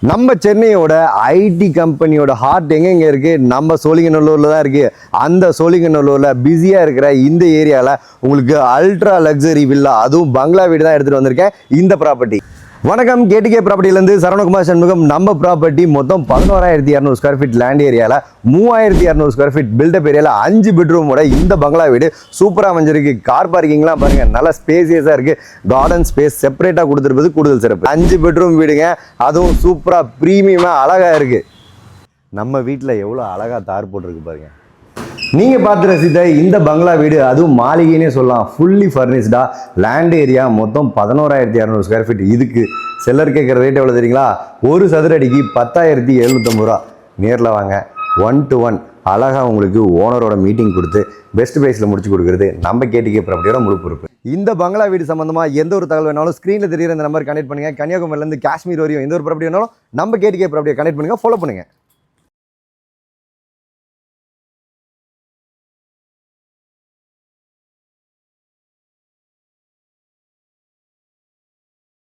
நம்ம சென்னையோட ஐடி கம்பெனியோட ஹார்ட் எங்கெங்க இருக்கு? நம்ம சோழிங்கநல்லூர்ல தான் இருக்கு. அந்த சோழிங்கநல்லூர்ல பிஸியா இருக்கிற இந்த ஏரியால உங்களுக்கு அல்ட்ரா லக்ஸரி வில்லா, அதுவும் பங்களா வீடு தான் எடுத்துட்டு வந்திருக்கேன். இந்த ப்ராப்பர்ட்டி. வணக்கம், கேடிகே ப்ராப்பர்ட்டிலேருந்து சரவணகுமார் சண்முகம். நம்ம ப்ராப்பர்ட்டி மொத்தம் 11,200 ஸ்கொயர் ஃபீட் லேண்ட் ஏரியாவில் 3,200 ஸ்கொயர் ஃபீட் பில்டப் ஏரியாவில் 5 பெட்ரூமோட இந்த பங்களா வீடு சூப்பராக அமைஞ்சிருக்கு. கார் பார்க்கிங்லாம் பாருங்கள், நல்லா ஸ்பேசியஸாக இருக்குது. கார்டன் ஸ்பேஸ் செப்பரேட்டாக கொடுத்துருப்பது கூடுதல் சிறப்பு. 5 பெட்ரூம் வீடுங்க, அதுவும் சூப்பராக ப்ரீமியமாக அழகாக இருக்குது. நம்ம வீட்டில் எவ்வளோ அழகாக தார் போட்டிருக்கு பாருங்கள். நீங்கள் பார்த்து ரசித்த இந்த பங்களா வீடு, அதுவும் மாளிகைன்னே சொல்லலாம். ஃபுல்லி ஃபர்னிஷ்டா லேண்ட் ஏரியா மொத்தம் 11,200 ஸ்கொயர் ஃபீட். இதுக்கு செல்லர் கேட்குற ரேட் எவ்வளோ தெரியுங்களா? ஒரு சதுர அடிக்கு 10,750 ரூபா. நேரில் வாங்க, 1 to 1 அழகாக உங்களுக்கு ஓனரோட மீட்டிங் கொடுத்து பெஸ்ட் ப்ரைஸில் முடிச்சு கொடுக்குறது நம்ம கேடிகே ப்ராப்பர்ட்டியோட முழு பொறுப்பு. இந்த பங்களா வீடு சம்மந்தமாக எந்த ஒரு தகவல் வேணாலும் ஸ்க்ரீனில் தெரியுற இந்த நம்பர் கனெக்ட் பண்ணுங்கள். கன்னியாகுமரியிலேருந்து காஷ்மீர் வரையும் எந்த ஒரு ப்ராப்பர்ட்டி வேணாலும் நம்ம கேடிகே ப்ராப்பர்ட்டியை கனெக்ட் பண்ணுங்கள், ஃபாலோ பண்ணுங்கள்.